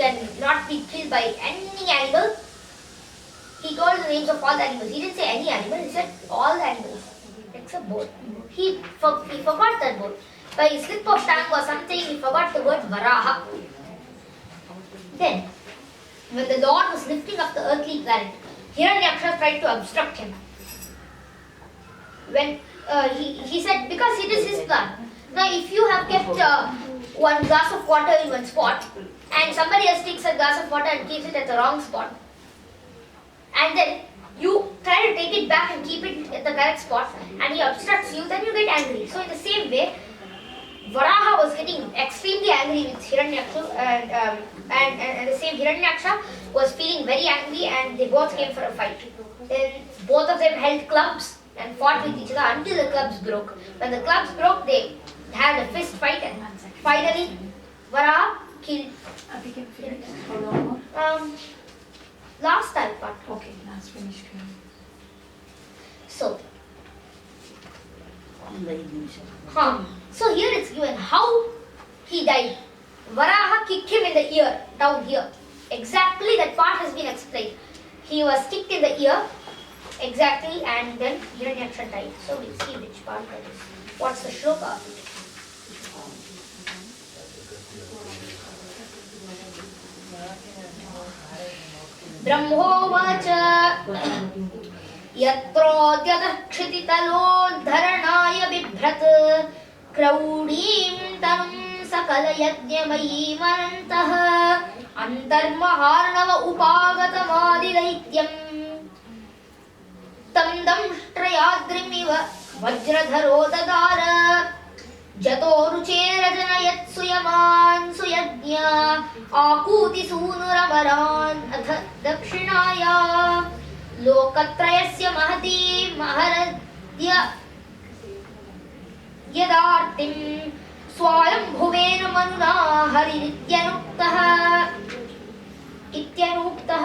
can not be killed by any animal. He told the names of all the animals. He didn't say any animal, he said all the animals except both. He forgot that word. By a slip of tongue or something, he forgot the word Varaha. Then, when the Lord was lifting up the earthly planet, Hiranyaksha tried to obstruct him. When he said, because it is his plan. Now, if you have kept one glass of water in one spot, and somebody else takes a glass of water and keeps it at the wrong spot, and then you try to take it back and keep it at the correct spot, and he obstructs you, then you get angry. So in the same way, Varaha was getting extremely angry with Hiranyaksha, and the same Hiranyaksha was feeling very angry, and they both came for a fight. Then both of them held clubs and fought with each other until the clubs broke. When the clubs broke, they had a fist fight, and finally Varaha killed Hiranyaksha. Last time part. Okay, last finished. So, so here it's given how he died. Varaha kicked him in the ear, down here. Exactly that part has been explained. He was kicked in the ear, exactly, and then Hiranyaksha died. So we'll see which part that is. What's the shloka of it? ब्रह्मोवाच यत्रोद्यतः क्षितितलोद्धरणाय बिभ्रत् क्रौडीं तनुं सकलयज्ञमयीमनन्तः अन्तर्महार्णव उपागतमादिदैत्यम् तं दंष्ट्रयाद्रिमिव वज्रधरो ददार जतो रुचेरजनयत् सुयमान् सुयज्ञ आकूति सूनुरमरान् अथ दक्षिणाया लोकत्रयस्य महती महरद्य यदार्तिं स्वायम्भुवेन मनुना हरिरित्यनुक्तः इत्यनुक्तः.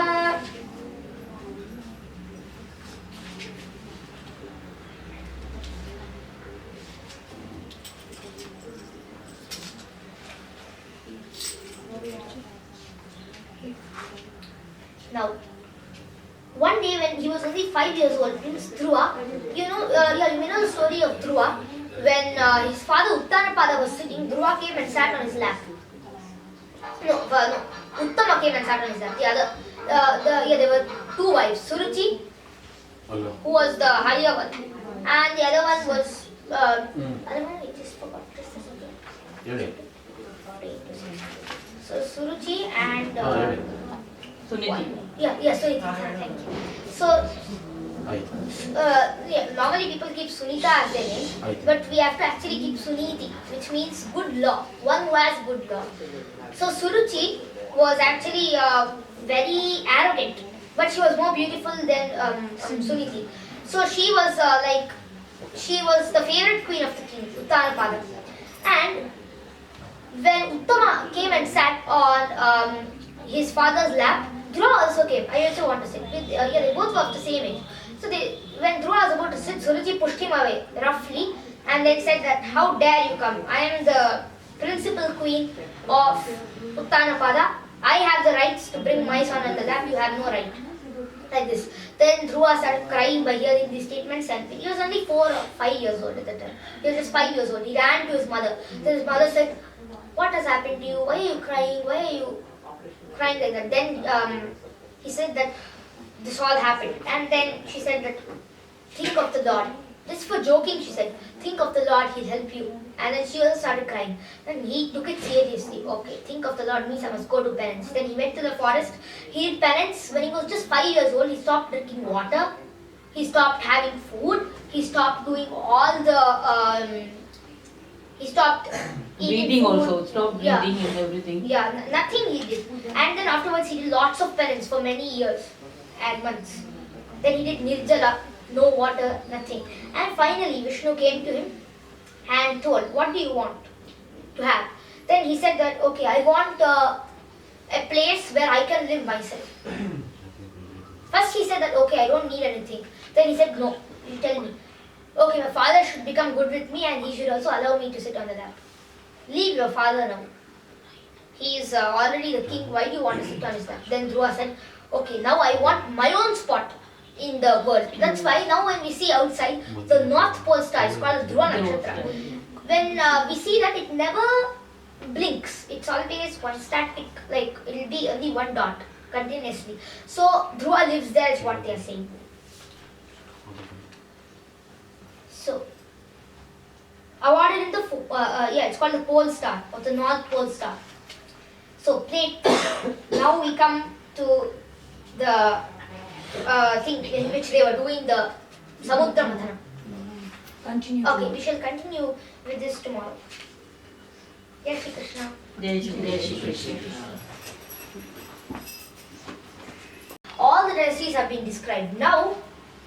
Now, one day when he was only 5 years old, Prince Dhruva, you know the story of Dhruva. When his father Uttanapada was sitting, Dhruva came and sat on his lap. No, Uttama came and sat on his lap. There were two wives, Suruchi, who was the higher one, and the other one was, I just forgot. So Suruchi and Suniti. Suniti. Thank you. So, normally people keep Sunita as their name, but we have to actually keep Suniti, which means good law, one who has good law. So Suruchi was actually very arrogant, but she was more beautiful than Suniti. So she was the favorite queen of the king, Uttanapada. And when Uttama came and sat on his father's lap, Dhruva also came. I also want to sit. They both were of the same age. So when Dhruva was about to sit, Suruchi pushed him away roughly and then said that, how dare you come? I am the principal queen of Uttanapada. I have the rights to bring my son on the lap. You have no right. Like this. Then Dhruva started crying by hearing these statements, and he was only 4 or 5 years old at that time. He was just 5 years old. He ran to his mother. Then his mother said, what has happened to you? Why are you crying? Why are you crying like that? Then he said that this all happened. And then she said that, think of the Lord. Just for joking, she said, think of the Lord, He'll help you. And then she also started crying. Then he took it seriously. Okay, think of the Lord means I must go to penance. Then he went to the forest. He did penance. When he was just 5 years old, he stopped drinking water. He stopped having food. He stopped doing all the... he stopped breathing food. Also, stopped breathing and everything. Yeah, nothing he did. And then afterwards he did lots of penance for many years and months. Then he did nirjala, no water, nothing. And finally Vishnu came to him and told, what do you want to have? Then he said that, okay, I want a place where I can live myself. First he said that, okay, I don't need anything. Then he said, no, you tell me. Okay, my father should become good with me and he should also allow me to sit on the lap. Leave your father now. he is already the king. Why do you want to sit on his lap? Then Dhruva said, okay, now I want my own spot in the world. That's why now when we see outside, the North Pole star is called Dhruva Nakshatra. When we see that, it never blinks. It's always one static, like it will be only one dot continuously. So Dhruva lives there is what they are saying. So awarded in the it's called the pole star or the North Pole star. So plate. Now we come to the thing in which they were doing the Samudra Mathanam. Continue. Okay, we shall continue with this tomorrow. Yes, Shri Krishna. Jai Shri Krishna. All the dynasties have been described. Now,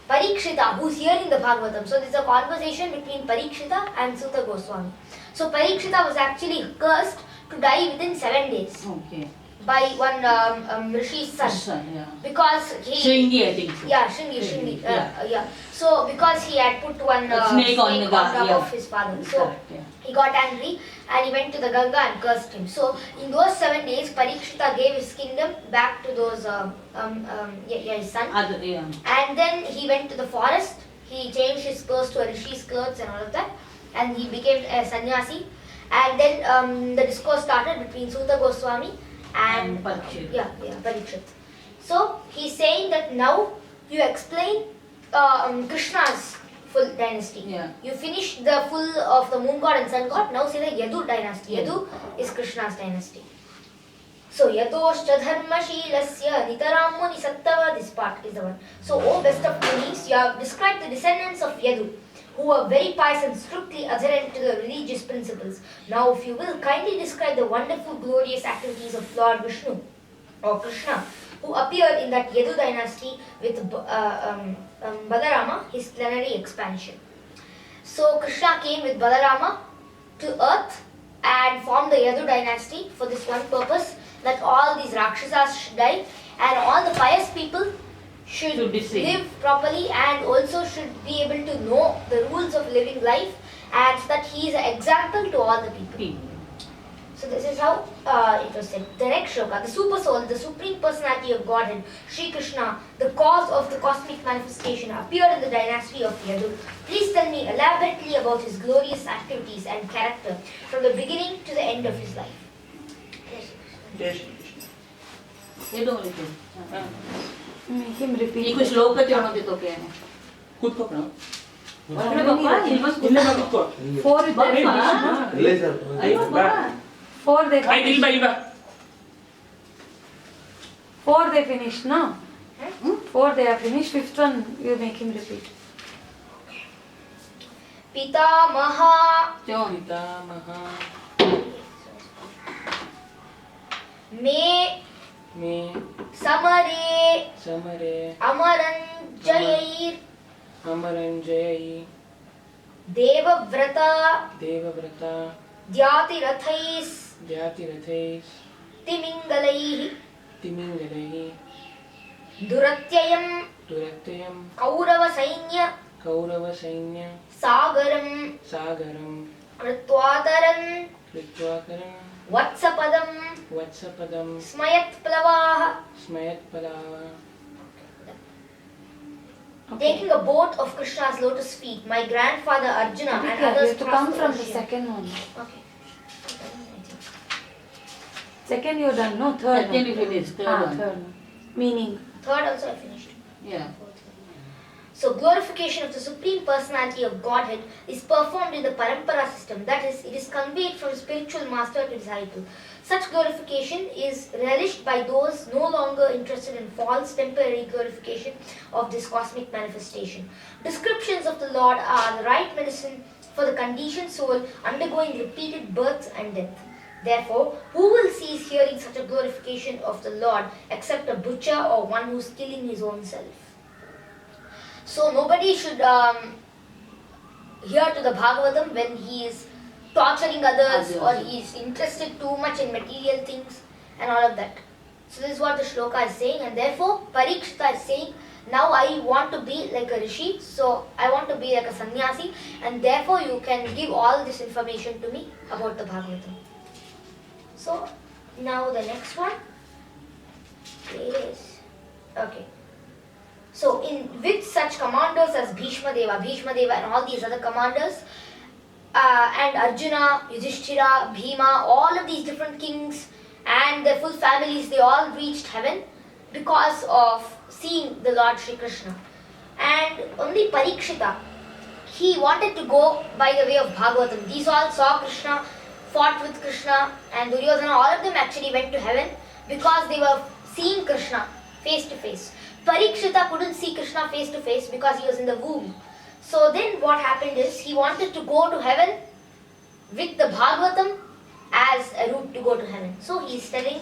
Parikshita, who's hearing the Bhagavatam. So, there's a conversation between Parikshita and Suta Goswami. So, Parikshita was actually cursed to die within 7 days Okay. by one Rishi's son. Yeah. Because he. Shringi, I think so. Yeah, Shringi. Yeah. Yeah. So, because he had put one snake on the top yeah. of his father. So, Correct, yeah. he got angry and he went to the Ganga and cursed him. So, in those 7 days, Parikshita gave his kingdom back to those his son. Yeah. And then he went to the forest. He changed his clothes to a rishi's clothes and all of that. And he became a sannyasi. And then the discourse started between Suta Goswami and Parikshit. Parikshit. So he's saying that now you explain Krishna's full dynasty. Yeah. You finish the full of the moon god and sun god. Now say the Yadu dynasty. Yadu is Krishna's dynasty. So Yadoshcha dharma shilasya nitaram muni sattava, this part is the one. So O best of munis, you have described the descendants of Yadu, who were very pious and strictly adherent to the religious principles. Now if you will kindly describe the wonderful glorious activities of Lord Vishnu or Krishna, who appeared in that Yadu dynasty with Balarama, his plenary expansion. So Krishna came with Balarama to earth and formed the Yadu dynasty for this one purpose, that all these Rakshasas should die and all the pious people should live properly and also should be able to know the rules of living life, and so that he is an example to all the people. So this is how it was said. The next shloka, the super soul, the supreme personality of Godhead, Shri Krishna, the cause of the cosmic manifestation, appeared in the dynasty of Yadu. Please tell me elaborately about his glorious activities and character from the beginning to the end of his life. Yes. Make him repeat. कुछ श्लोक क्यों होते तो क्या है? ಕೂತ್ಕೋ ಕಣ. अरे बाबा, ये बस ಇಲ್ಲೇ ಬಾ ಕೂತ್ಕೋ. 4 is there. ಇಲ್ಲೇ ಸರ್. अयो ಬಾ. बाबा. 4 they ಆಯ್ತು ಇಲ್ಲಿ ಬಾ ಇಲ್ಲಿ ಬಾ. 4 they finished, no? 4 they have finished. 5th one you make him repeat. Pitamaha क्यों? ಪಿತಾಮಹ me May samare ಸಮರೆ amaranjayair ಅಮರಂಜಯಿ devavrata Devvrat dhyatirathais ಜಾತಿರಥೈಸ್ timingalaih ತಿಮಿಂಗಲೈ duratyayam ದುರತ್ಯಯಂ kaurava sainya Kaurava ಸೈನ್ಯ sagaram ಸಾಗರಂ कृत्वातरं ಕೃತ್ವಾಕರಂ वत्सपदं ವತ್ಸಪದಂ स्मयत्प्लवाः. ಸ್ಮಯತ್ಪಲಾವ. Taking a boat of Krishna's lotus feet, my grandfather Arjuna and Abhigya, you others have to crossed come the from the ocean. second one. Okay. Second you're done, no? Third Second one. you finished, third Ah, one. third one. Meaning. Third also I finished. Yeah. So glorification of the Supreme Personality of Godhead is performed in the Parampara system. That is, it is conveyed from spiritual master to disciple. Such glorification is relished by those no longer interested in false temporary glorification of this cosmic manifestation. Descriptions of the Lord are the right medicine for the conditioned soul undergoing repeated birth and death. Therefore, who will cease hearing such a glorification of the Lord except a butcher or one who is killing his own self? So nobody should hear to the Bhagavatam when he is torturing others or he is interested too much in material things and all of that. So this is what the shloka is saying, and therefore Parikshita is saying, now I want to be like a rishi, so I want to be like a sannyasi, and therefore you can give all this information to me about the Bhagavatam. So Now the next one is okay. So with such commanders as Bhishma Deva and all these other commanders, and Arjuna, Yudhishthira, Bhima, all of these different kings and their full families, they all reached heaven because of seeing the Lord Shri Krishna. And only Parikshita, he wanted to go by the way of Bhagavatam. These all saw Krishna, fought with Krishna, and Duryodhana, all of them actually went to heaven because they were seeing Krishna face to face. Parikshita couldn't see Krishna face to face because he was in the womb. So then what happened is he wanted to go to heaven with the Bhagavatam as a route to go to heaven. So he is telling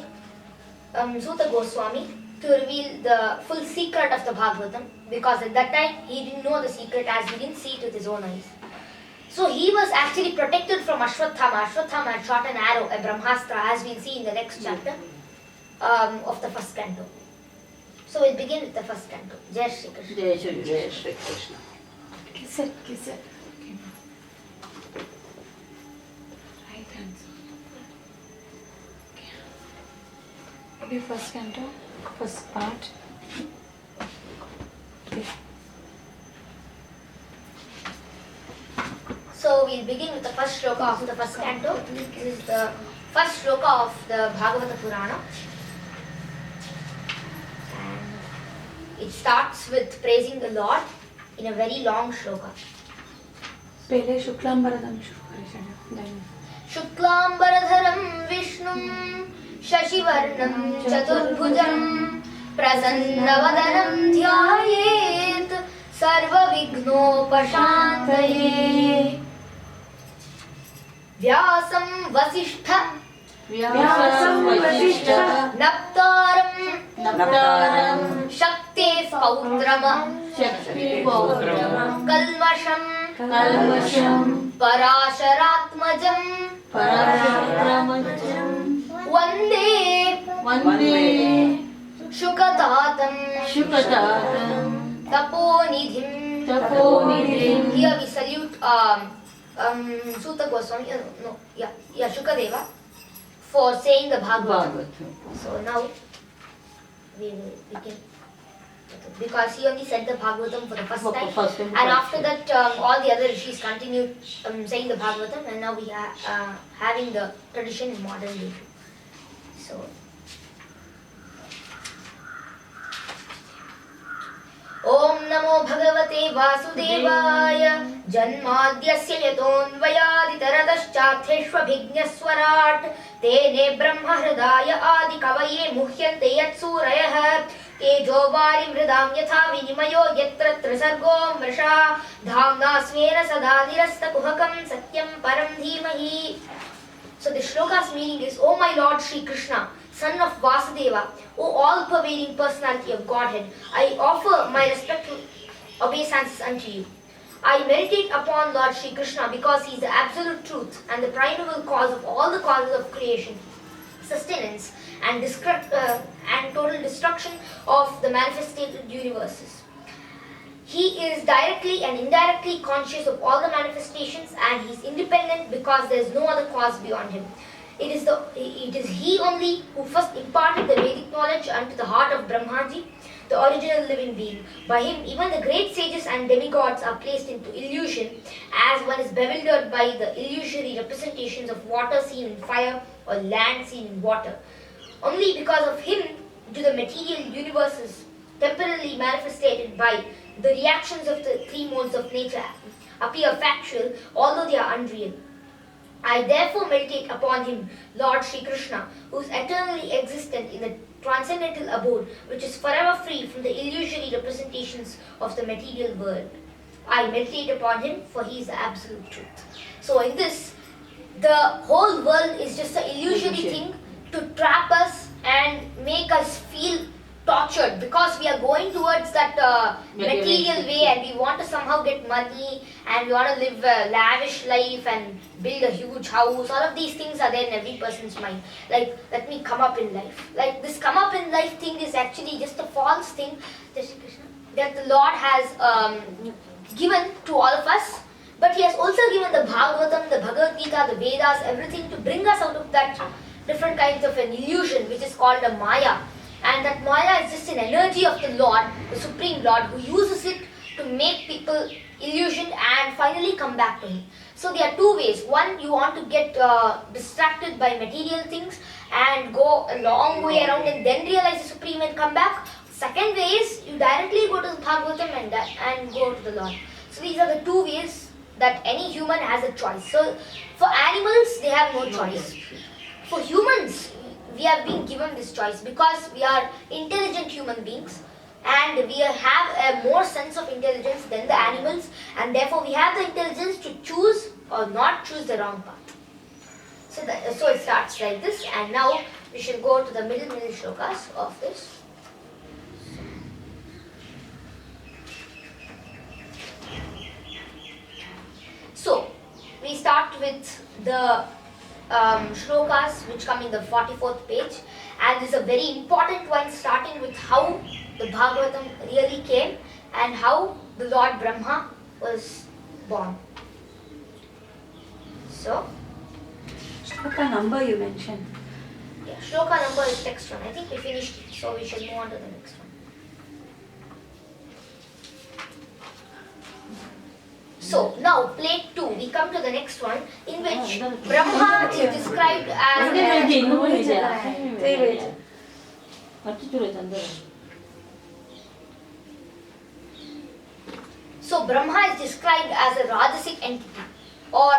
Suta Goswami to reveal the full secret of the Bhagavatam, because at that time he didn't know the secret as he didn't see it with his own eyes. So he was actually protected from Ashwatthama. Ashwatthama had shot an arrow, a Brahmastra, as we'll see in the next chapter of the first canto. So we'll begin with the first canto. Jai Shri Krishna. Jai Shri Krishna. Kiss it, kiss it. Okay. Right hand. Okay. First canto, first part. Okay. So we'll begin with the first shloka of the first canto. This is the first shloka of the Bhagavata Purana. And it starts with praising the Lord in a very long shloka. पहले शुक्लांबरदम शुरू करें. शुक्लांबरधरं विष्णुं शशिवर्णं चतुर्भुजं प्रसन्नवदनं ध्यायेत् सर्वविघ्नोपशान्तये. व्यासं वसिष्ठ नप्तारं शक्तेः पौत्रम् कल्मषं पराशरात्मजं वन्दे शुकतातं तपोनिधिं. Here we salute Suta Goswami, Shukadeva, for saying the Bhagavatam. So now we will begin, because he only said the Bhagavatam for the first time, and after that all the other rishis continued saying the Bhagavatam, and now we are having the tradition in modern day. So Om Namo Bhagavate Vasudevaya Janmadhyasya Yatonvayaditarataschatheshvabhignaswarat Tene Brahma Hridaya Adi Kavaye Muhyante Yatsurayah Tejo Vari Vridam Yatha Vinimayo Yatra Trisargo Mrisha Dhamna Svena Sadhadirasta Kuhakam Satyam Param Dhimahi. So the shloka's meaning is, O my Lord Shri Krishna, son of Vasudeva, O all-pervading personality of Godhead, I offer my respectful obeisances unto you. I meditate upon Lord Shri Krishna because he is the absolute truth and the primeval cause of all the causes of creation, sustenance, and total destruction of the manifested universes. He is directly and indirectly conscious of all the manifestations, and he is independent because there is no other cause beyond him. It is he only who first imparted the Vedic knowledge unto the heart of Brahmaji, the original living being. By him, even the great sages and demigods are placed into illusion, as one is bewildered by the illusory representations of water seen in fire or land seen in water. Only because of him do the material universes temporarily manifested by the reactions of the three modes of nature appear factual, although they are unreal. I therefore meditate upon him, Lord Shri Krishna, who is eternally existent in the transcendental abode, which is forever free from the illusory representations of the material world. I meditate upon him, for he is the absolute truth. So in this, the whole world is just an illusory thing to trap us and make us feel tortured, because we are going towards that material way, and we want to somehow get money, and we want to live a lavish life and build a huge house. All of these things are there in every person's mind. Like, let me come up in life. Like, this come up in life thing is actually just a false thing that the Lord has given to all of us. But he has also given the Bhagavatam, the Bhagavad Gita, the Vedas, everything to bring us out of that different kinds of an illusion which is called a Maya. And that Maya is just an energy of the Lord, the Supreme Lord, who uses it to make people illusioned and finally come back to Him. So there are two ways. One, you want to get distracted by material things and go a long way around and then realize the Supreme and come back. Second way is you directly go to Bhagavatam and go to the Lord. So these are the two ways that any human has a choice. So for animals, they have no choice. For humans, we have been given this choice because we are intelligent human beings and we have a more sense of intelligence than the animals, and therefore we have the intelligence to choose or not choose the wrong path. So it starts like this, and now we should go to the middle shlokas of this. So we start with the shlokas which come in the 44th page, and this is a very important one, starting with how the Bhagavatam really came and how the Lord Brahma was born. So, Shloka number you mentioned. yeah, shloka number is text one. I think we finished it, so we should move on to the next one. So now plate 2, we come to the next one in which Brahma is described as So Brahma is described as a Rajasic entity or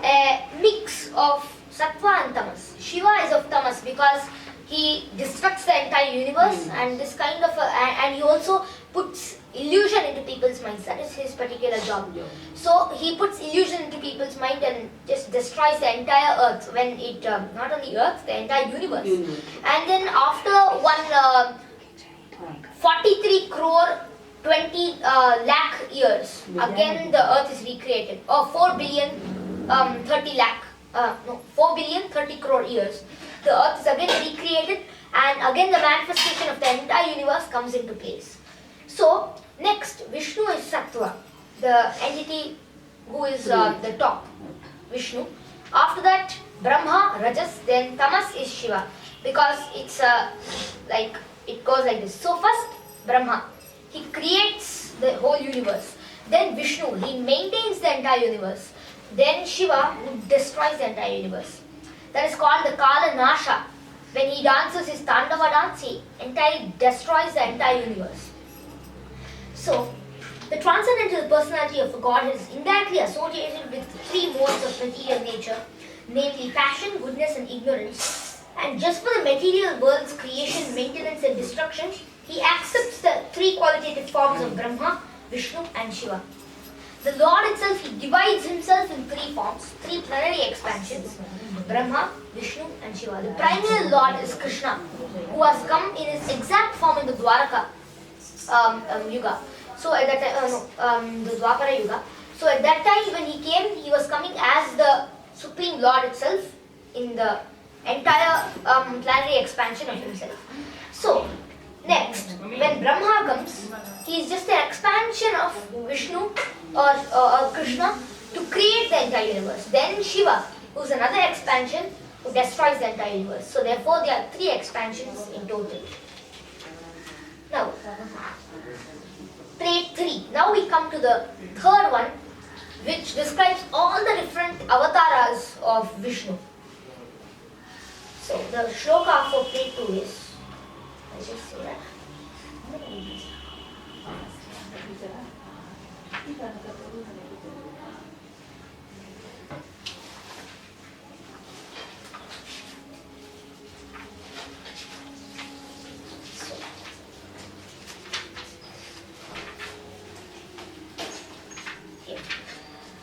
a mix of Sattva and Tamas. Shiva is of Tamas because he destructs the entire universe and this kind of and he also puts illusion into people's minds. That is his particular job. So he puts illusion into people's mind and just destroys the entire earth when it, not only earth, the entire universe. And then after 43 crore 20 lakh years, again the earth is recreated. Or 4 billion 4 billion 30 crore years. The earth is again recreated and again the manifestation of the entire universe comes into place. So next, Vishnu is Sattva, the entity who is the top, Vishnu. After that, Brahma, Rajas, then Tamas is Shiva, because it's like it goes like this. So first, Brahma, he creates the whole universe. Then Vishnu, he maintains the entire universe. Then Shiva, who destroys the entire universe. That is called the Kala Nasha. When he dances his Tandava dance, he entirely destroys the entire universe. So, the transcendental personality of a God is indirectly associated with three modes of material nature, namely passion, goodness, and ignorance. And just for the material world's creation, maintenance, and destruction, he accepts the three qualitative forms of Brahma, Vishnu, and Shiva. The Lord himself, he divides himself in three forms, three plenary expansions, Brahma, Vishnu, and Shiva. The primary Lord is Krishna, who has come in his exact form in the Dwaraka Yuga. So at that time, the Dwapara Yuga. So at that time when he came, he was coming as the Supreme Lord itself in the entire planetary expansion of himself. So next, when Brahma comes, he is just an expansion of Vishnu or Krishna to create the entire universe. Then Shiva, who is another expansion who destroys the entire universe. So therefore there are three expansions in total. Now, plate 3. Now we come to the third one, which describes all the different avatars of Vishnu. So the shloka for plate 2 is, I just say that.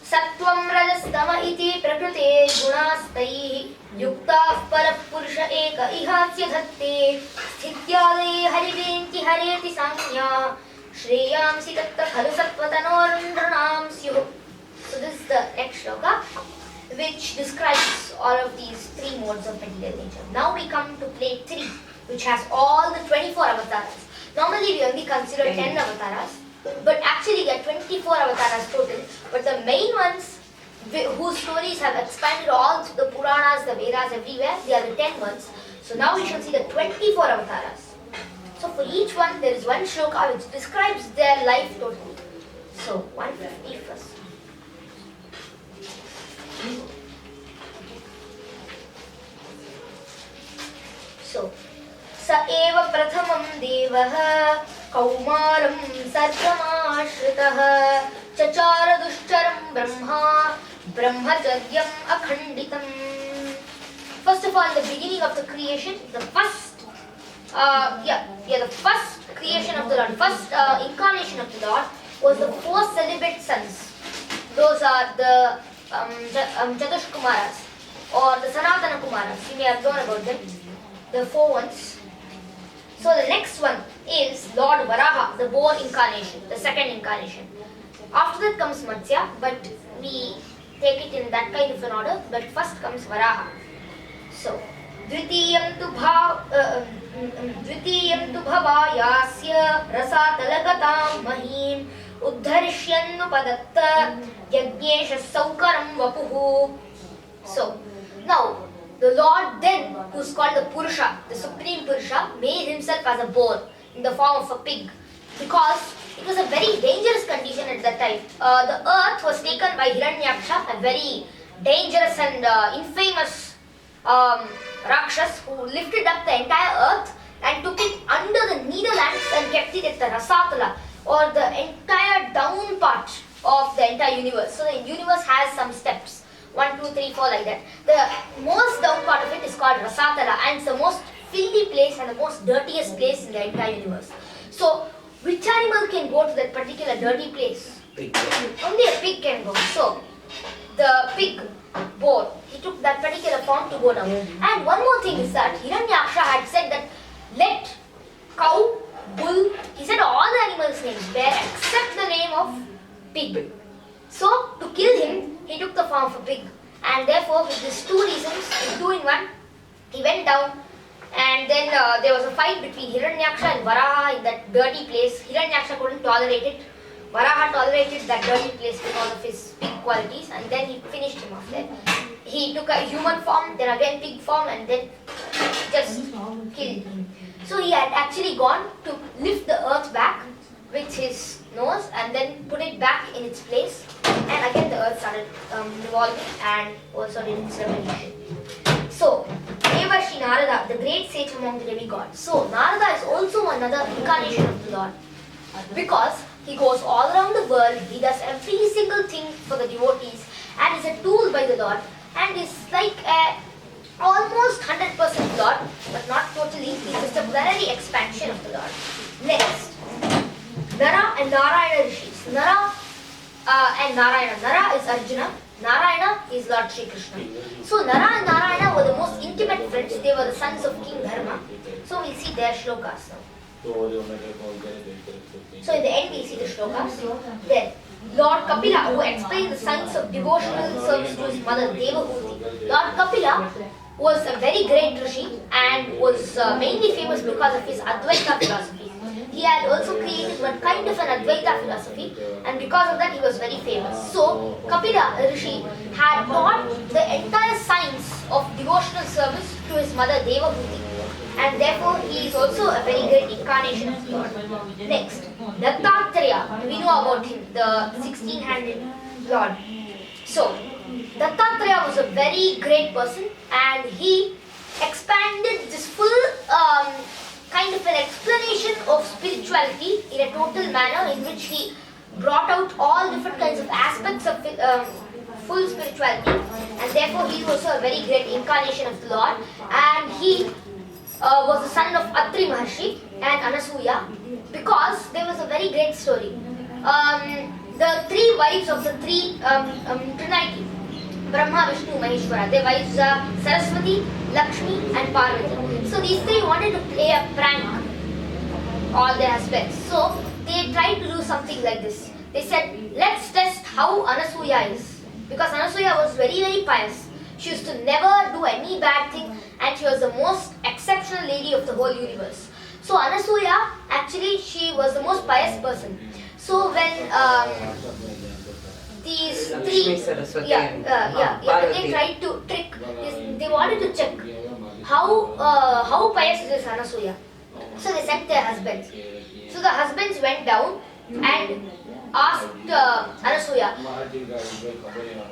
सत्वं रजस्तम इति प्रकृते गुणास्तैः युक्ताः परपुरुष एक इहास्य धत्ते स्थित्यादये हरिवेन्ति हरेति संज्ञा श्रेयांसि तत्र खलु सत्त्वतनोर्नृणां स्युः. So this is the next shloka which describes all of these three modes of material nature. Now we come to plate 3, which has all the 24 avatars. Normally we only consider 10 avatars, but actually there are 24 avatars total. But the main ones, whose stories have expanded all through the Puranas, the Vedas, everywhere. They are the 10 ones. So now we shall see the 24 avatars. So for each one, there is one shloka which describes their life totally. So 150 first. So, sa eva prathamam devah kaumaram sargamashritah chachara dushcharam brahmacharyam akhanditam. First of all, the beginning of the creation, the first creation of the Lord, first incarnation of the Lord was the 4 celibate sons. Those are the Chatush Kumaras or the Sanatana Kumaras. You may have known about them. The 4 ones. So the next one is Lord Varaha, the boar incarnation, the second incarnation. After that comes Matsya, but we take it in that kind of an order. But first comes Varaha. So, Dvitiyam tu bhavayasya rasatalagatam mahim uddharishyannu padatta yajnesha saukaram vapuhu. So, now the Lord then, who is called the Purusha, the Supreme Purusha, made himself as a boar in the form of a pig because it was a very dangerous condition at that time. The earth was taken by Hiranyaksha, a very dangerous and infamous Rakshas who lifted up the entire earth and took it under the Netherlands and kept it at the Rasatala, or the entire down part of the entire universe. So the universe has some steps. 1, 2, 3, 4 like that. The most down part of it is called Rasatala and it's the most filthy place and the most dirtiest place in the entire universe. So, which animal can go to that particular dirty place? Pig. Only a pig can go. So, the pig, boar, he took that particular form to go down. And one more thing is that Hiranyaksha had said that let cow, bull, he said all the animals' names there except the name of pig. So, to kill him, he took the form of a pig. And therefore, with these 2 reasons, in 2 in 1, he went down and then there was a fight between Hiranyaksha and Varaha in that dirty place. Hiranyaksha couldn't tolerate it. Varaha tolerated that dirty place because of his pig qualities and then he finished him off there. He took a human form, then again pig form and then just killed him. So he had actually gone to lift the earth back with his nose and then put it back in its place and again the earth started revolving and also did its revolution. So, Devarshi Narada, the great sage among the demigods. So, Narada is also another incarnation of the Lord because he goes all around the world, he does every single thing for the devotees and is a tool by the Lord and is like a almost 100% Lord but not totally, he's just a plenary expansion of the Lord. Next, Nara and Narayana Rishis. Nara and Narayana. Nara is Arjuna. Narayana is Lord Shri Krishna. So Nara and Narayana were the most intimate friends. They were the sons of King Dharma. So we'll see their shlokas now. So in the end we'll see the shlokas. Then Lord Kapila, who explained the science of devotional service to his mother Devahuti. Lord Kapila was a very great Rishi and was mainly famous because of his Advaita philosophy. He had also created one kind of an Advaita philosophy and because of that he was very famous. So Kapila Rishi had taught the entire science of devotional service to his mother Devahuti and therefore he is also a very great incarnation of Lord. Next, Dattatreya, we know about him, the 16-handed Lord. So, Dattatreya was a very great person and he expanded this full kind of an explanation of spirituality in a total manner in which he brought out all different kinds of aspects of full spirituality and therefore he was also a very great incarnation of the Lord and he was the son of Atri Maharshi and Anasuya because there was a very great story. The 3 wives of the 3 Trinity, Brahma, Vishnu, Maheshwara, their wives are Saraswati, Lakshmi and Parvati. So these 3 wanted to play a prank all their husbands. So they tried to do something like this. They said, let's test how Anasuya is. Because Anasuya was very, very pious. She used to never do any bad thing and she was the most exceptional lady of the whole universe. So Anasuya, actually she was the most pious person. So when these Lakshmi, three, Saraswati yeah, and when they Parvati. tried to trick, they wanted to check how pious is Anasuya. So they sent their husbands. So the husbands went down and asked Anasuya,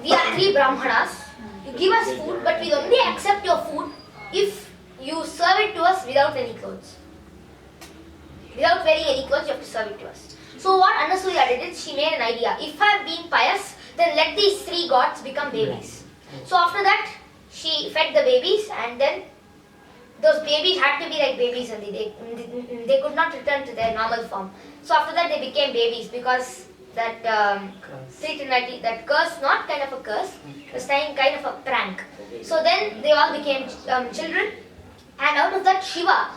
we are three Brahmanas, you give us food, but we'll only accept your food if you serve it to us without any clothes. Without wearing any clothes, you have to serve it to us. So what Anasuya did is, she made an idea. If I have been pious, then let these three gods become babies. So after that, she fed the babies, and then those babies had to be like babies only. They could not return to their normal form. So after that, they became babies because that Trinity, that curse, not kind of a curse, was kind of a prank. So then they all became children, and out of that, Shiva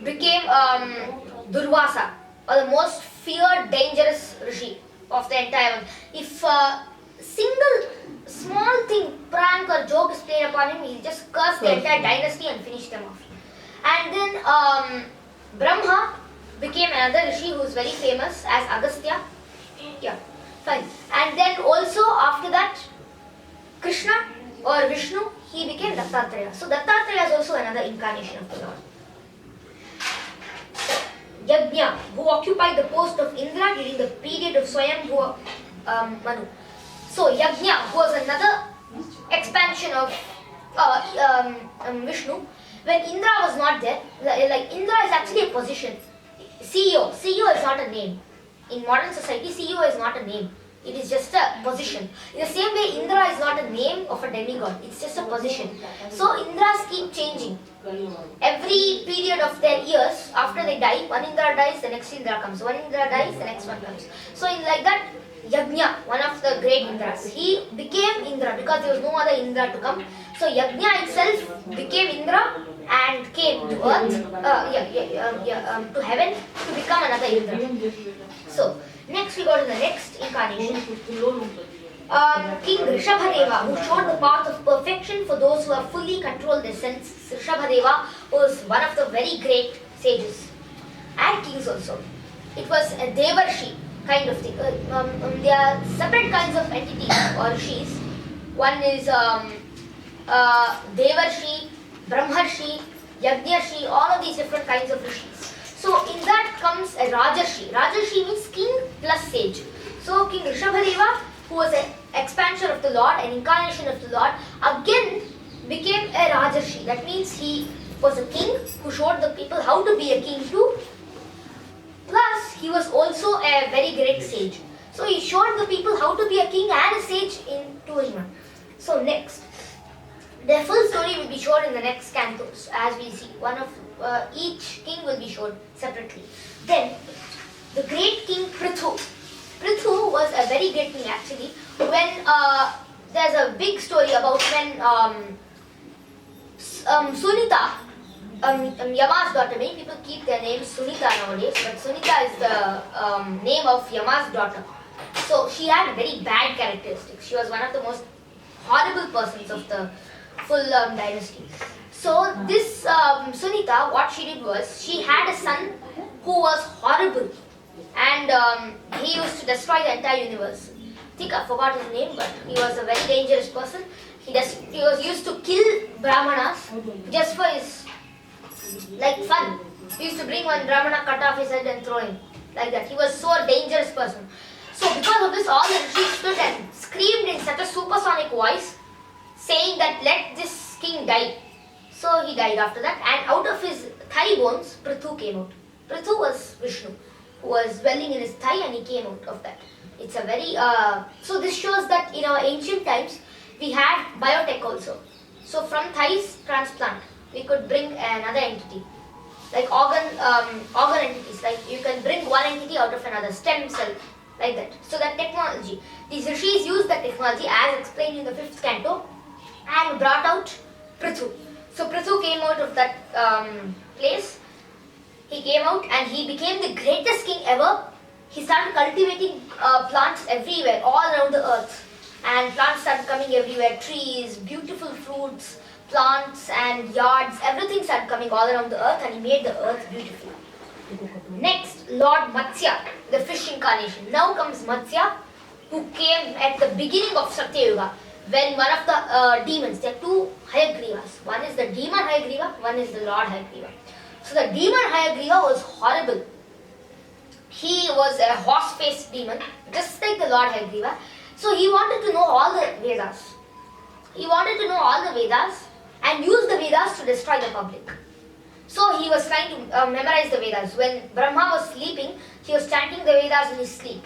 became Durvasa, or the most feared, dangerous rishi of the entire world. If a single small thing, prank or joke is played upon him, he just cursed the entire dynasty and finished them off. And then Brahma became another rishi who is very famous as Agastya. Yeah, fine. And then also after that, Krishna or Vishnu, he became Dattatreya. So Dattatreya is also another incarnation of the Lord. Yajna, who occupied the post of Indra during the period of Swayambhu Manu. So Yajna was another expansion of Vishnu. When Indra was not there, like Indra is actually a position. CEO is not a name. In modern society, CEO is not a name. It is just a position. In the same way, Indra is not a name of a demigod. It's just a position. So Indras keep changing. Every period of their years, after they die, one Indra dies, the next Indra comes. One Indra dies, the next one comes. So in like that, Yajna, one of the great Indras, he became Indra because there was no other Indra to come. So Yajna itself became Indra and came to earth, to heaven to become another Indra. So next we go to the next incarnation. King Rishabhadeva, who showed the path of perfection for those who have fully controlled their senses. Rishabhadeva was one of the very great sages and kings also. It was a Devarshi kind of thing. There are separate kinds of entities or rishis. One is Devarshi, Brahmarshi, Yagnyashi, all of these different kinds of rishis. So in that comes a Rajarshi. Rajarshi means king plus sage. So King Rishabhadeva, who was an expansion of the Lord, an incarnation of the Lord, again became a Rajarshi. That means he was a king who showed the people how to be a king too. Plus, he was also a very great sage. So he showed the people how to be a king and a sage in two in one. So next, the full story will be shown in the next cantos, as we see. One of each king will be shown separately. Then, the great king Prithu. Prithu was a very great king actually. When there's a big story about when Sunita, Yama's daughter, many people keep their name Sunita nowadays, but Sunita is the name of Yama's daughter. So she had very bad characteristics. She was one of the most horrible persons of the full dynasty. So this Sunita, what she did was, she had a son who was horrible, and he used to destroy the entire universe. I think I forgot his name, but he was a very dangerous person. He was used to kill Brahmanas just for his fun. He used to bring one Brahmana, cut off his head and throw him like that. He was so a dangerous person. So because of this, all the rishis stood and screamed in such a supersonic voice, saying that let this king die. So he died after that, and out of his thigh bones, Prithu came out. Prithu was Vishnu, who was dwelling in his thigh, and he came out of that. It's a very, so this shows that in our ancient times, we had biotech also. So from thighs transplant, we could bring another entity. Like organ entities, like you can bring one entity out of another, stem cell, like that. So that technology, these rishis used that technology as explained in the 5th canto and brought out Prithu. So Prithu came out of that place. He came out and he became the greatest king ever. He started cultivating plants everywhere, all around the earth. And plants started coming everywhere, trees, beautiful fruits, plants and yards, everything started coming all around the earth, and he made the earth beautiful. Next, Lord Matsya, the fish incarnation. Now comes Matsya, who came at the beginning of Satyayuga, when one of the demons, there are two Hayagrivas. One is the demon Hayagriva, one is the Lord Hayagriva. So the demon Hayagriva was horrible. He was a horse-faced demon, just like the Lord Hayagriva. So he wanted to know all the Vedas. He wanted to know all the Vedas and use the Vedas to destroy the public. So he was trying to memorize the Vedas. When Brahma was sleeping, he was chanting the Vedas in his sleep.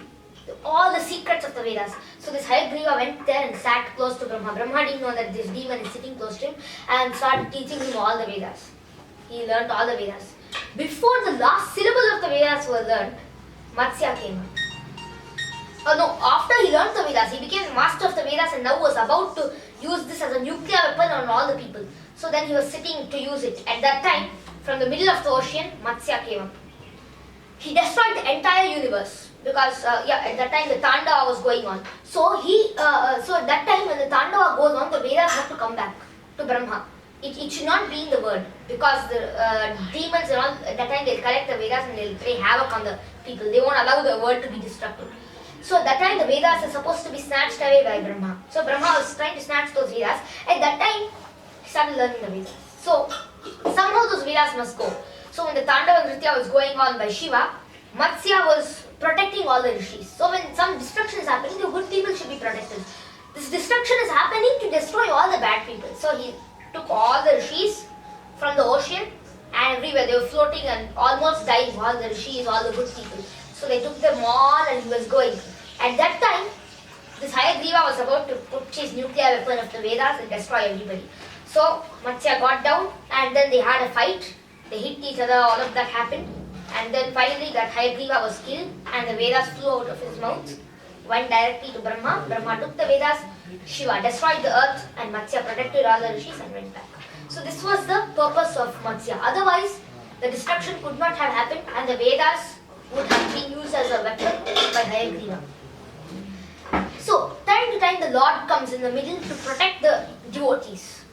All the secrets of the Vedas. So this Hayagriva went there and sat close to Brahma. Brahma didn't know that this demon is sitting close to him and started teaching him all the Vedas. He learned all the Vedas. Before the last syllable of the Vedas was learned, Matsya came up. After he learned the Vedas, he became master of the Vedas and now was about to use this as a nuclear weapon on all the people. So then he was sitting to use it. At that time, from the middle of the ocean, Matsya came up. He destroyed the entire universe because at that time the Tandava was going on. So at that time when the Tandava goes on, the Vedas have to come back to Brahma. It should not be in the word because the demons and all, at that time they'll collect the Vedas and they'll play havoc on the people. They won't allow the word to be destructive. So at that time the Vedas are supposed to be snatched away by Brahma. So Brahma was trying to snatch those Vedas. At that time he started learning the Vedas. So somehow those Vedas must go. So when the Tandava Nritya was going on by Shiva, Matsya was protecting all the rishis. So when some destruction is happening, the good people should be protected. This destruction is happening to destroy all the bad people. So he took all the rishis from the ocean and everywhere. They were floating and almost dying, all the rishis, all the good people. So they took them all and he was going. At that time, this Hayagriva was about to put his nuclear weapon of the Vedas and destroy everybody. So Matsya got down and then they had a fight. They hit each other, all of that happened. And then finally that Hayagriva was killed and the Vedas flew out of his mouth, went directly to Brahma. Brahma took the Vedas, Shiva destroyed the earth and Matsya protected all the rishis and went back. So this was the purpose of Matsya. Otherwise, the destruction could not have happened and the Vedas would have been used as a weapon by Hayagriva. So, time to time the Lord comes in the middle to protect the devotees.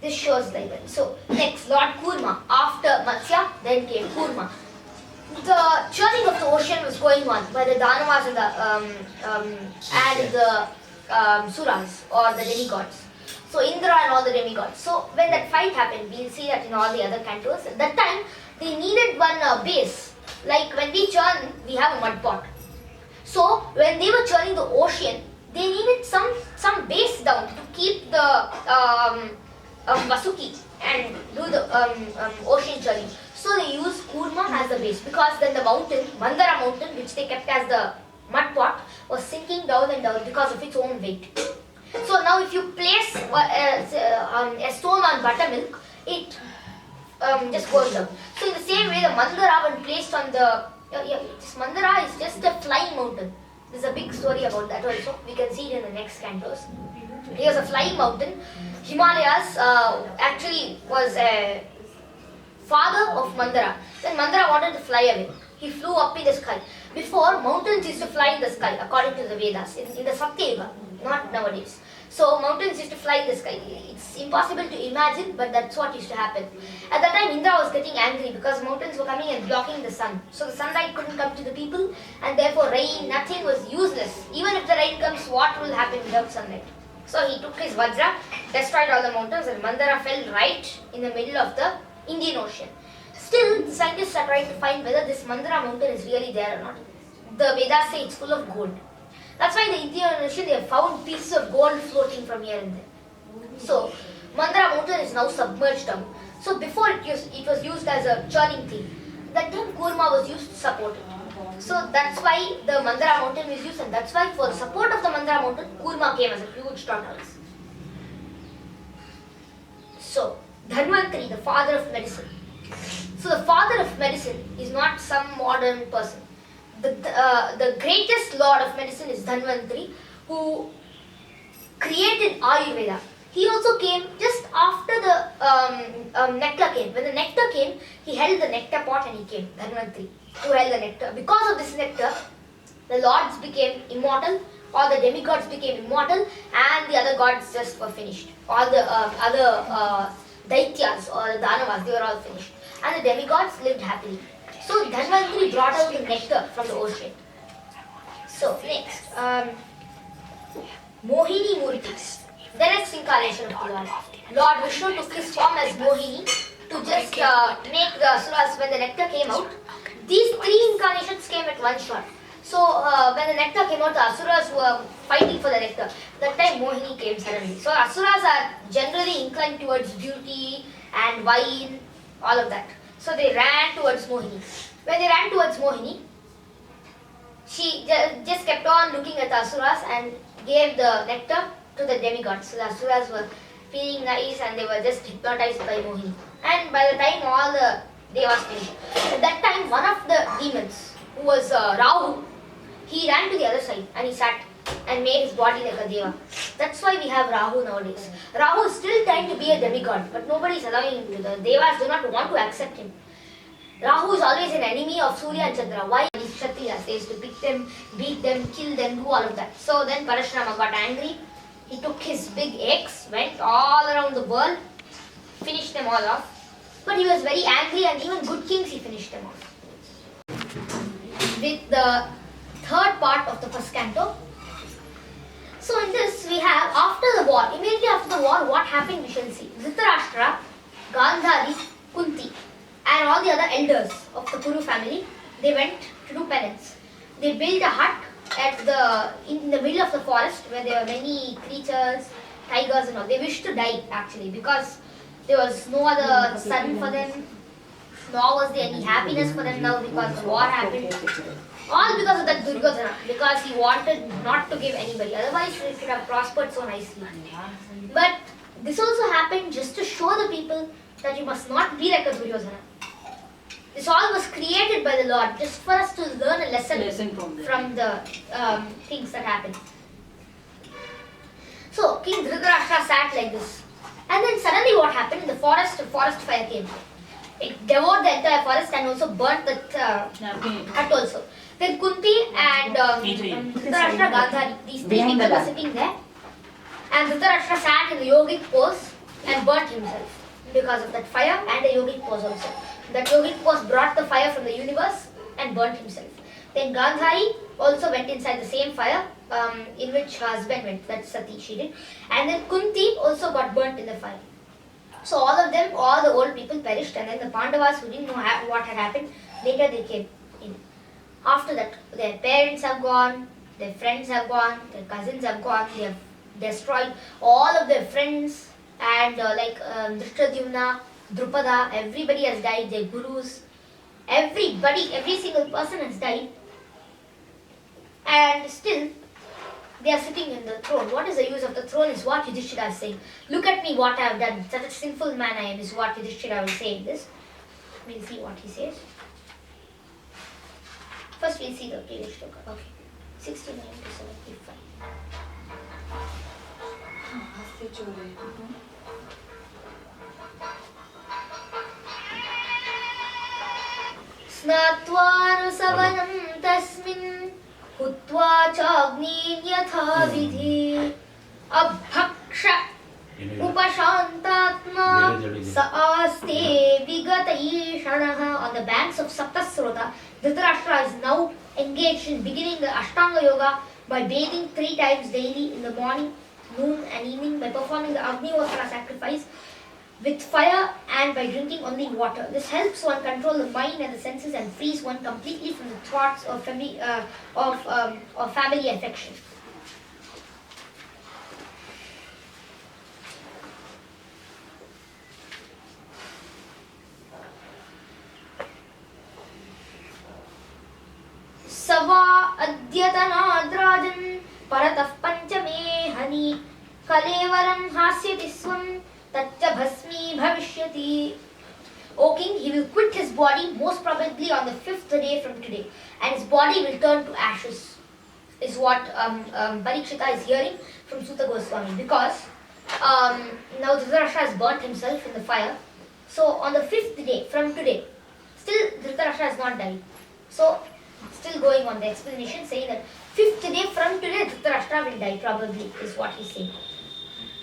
This shows like that. So, next, Lord Kurma. After Matsya, then came Kurma. The churning of the ocean was going on by the Danavas and the Suras or the demigods. So, Indra and all the demigods. So, when that fight happened, we'll see that in all the other cantos. At that time, they needed one base. Like when we churn, we have a mud pot. So when they were churning the ocean, they needed some base down to keep the Vasuki and do the ocean churning. So they used Kurma as the base because then the mountain, Mandara mountain, which they kept as the mud pot, was sinking down and down because of its own weight. So now if you place a stone on buttermilk, it just goes down. So in the same way, the Mandara when placed on the this Mandara is just a flying mountain. There's a big story about that also. We can see it in the next cantos. It was a flying mountain. Himalayas actually was a father of Mandara. Then Mandara wanted to fly away. He flew up in the sky. Before, mountains used to fly in the sky according to the Vedas in the Satyayuga, not nowadays. So mountains used to fly in the sky. It's impossible to imagine, but that's what used to happen. At that time, Indra was getting angry because mountains were coming and blocking the sun. So the sunlight couldn't come to the people, and therefore rain, nothing was useless. Even if the rain comes, what will happen without sunlight? So he took his Vajra, destroyed all the mountains, and Mandara fell right in the middle of the Indian Ocean. Still, the scientists are trying to find whether this Mandara mountain is really there or not. The Vedas say it's full of gold. That's why in the Indian Ocean they have found pieces of gold floating from here and there. So, Mandara mountain is now submerged down. So before it was used as a churning thing. That time Kurma was used to support it. So that's why the Mandara mountain was used, and that's why for the support of the Mandara mountain, Kurma came as a huge tortoise. So, Dhanvantari, the father of medicine. So the father of medicine is not some modern person. The greatest lord of medicine is Dhanvantari, who created Ayurveda. He also came just after the nectar came. When the nectar came, he held the nectar pot and he came, Dhanvantari, who held the nectar. Because of this nectar, the lords became immortal, all the demigods became immortal, and the other gods just were finished. All the other Daityas or the Danavas, they were all finished. And the demigods lived happily. So Dhanvantari brought out the nectar from the ocean. So next, Mohini Murtis. The next incarnation of the Lord. Lord Vishnu took his form as Mohini to just make the asuras. When the nectar came out, these three incarnations came at one shot. So when the nectar came out, the asuras were fighting for the nectar. That time Mohini came suddenly. So asuras are generally inclined towards beauty and wine, all of that. So they ran towards Mohini. When they ran towards Mohini, she just kept on looking at the asuras and gave the nectar to the demigods. So the asuras were feeling nice and they were just hypnotized by Mohini. And by the time all the devas finished, at that time one of the demons, who was Rahu, he ran to the other side and he sat and made his body like a deva. That's why we have Rahu nowadays. Rahu is still trying to be a demigod, but nobody is allowing him to. The devas do not want to accept him. Rahu is always an enemy of Surya and Chandra. Why? These Kshatriyas, they used to pick them, beat them, kill them, do all of that. So then Parashurama got angry. He took his big axe, went all around the world, finished them all off. But he was very angry and even good kings he finished them off. With the third part of the first canto. So in this we have, after the war, immediately after the war, what happened we shall see. Dhritarashtra, Gandhari, Kunti and all the other elders of the Kuru family, they went to do penance. They built a hut in the middle of the forest where there were many creatures, tigers and all. They wished to die actually because there was no other sun for them, nor was there any happiness for them now because the war happened. All because of that Duryodhana, because he wanted not to give anybody, otherwise they could have prospered so nicely. But this also happened just to show the people that you must not be like a Duryodhana. This all was created by the Lord just for us to learn a lesson from the things that happened. So King Dhritarashtra sat like this. And then suddenly what happened in the forest? A forest fire came. It devoured the entire forest and also burnt the hut also. Then Kunti and Dhritarashtra, Gandhari, these three people were sitting there. And Dhritarashtra sat in the yogic pose and burnt himself because of that fire and the yogic pose also. That yogic pose brought the fire from the universe and burnt himself. Then Gandhari also went inside the same fire in which her husband went. That's Sati, she did. And then Kunti also got burnt in the fire. So all of them, all the old people perished, and then the Pandavas who didn't know what had happened, later they came in. After that, their parents have gone, their friends have gone, their cousins have gone, they have destroyed all of their friends, and Drishtadyumna, Drupada, everybody has died, their gurus, everybody, every single person has died, and still they are sitting in the throne. What is the use of the throne is what Yudhishthira is saying. Look at me, what I have done. Such a sinful man I am is what Yudhishthira will say in this. We'll see what he says. First we'll see the previous shloka. Okay. 69 to 75. स्नात्वानुसवनं तस्मिन् हुत्वा चाग्नीं यथा विधि अभक्ष उपशान्तात्मा स आस्ते विगतैषणः. On the banks of Saptasrota, Dhritarashtra is now engaged in beginning the Ashtanga Yoga by bathing 3 times daily in the morning, noon and evening, by performing the Agnihotra sacrifice with fire and by drinking only water. This helps one control the mind and the senses and frees one completely from the thoughts of family affection. Sava adyatanadrajan paratah panchame hani kalevaram hasyati swam Tatcha bhasmi bhavishyati. O king, he will quit his body most probably on the 5th day from today, and his body will turn to ashes, is what Parikshita is hearing from Sutta Goswami, because now Dhritarashtra has burnt himself in the fire. So on the 5th day from today, still Dhritarashtra has not died. So still going on the explanation saying that 5th day from today Dhritarashtra will die probably, is what he is saying.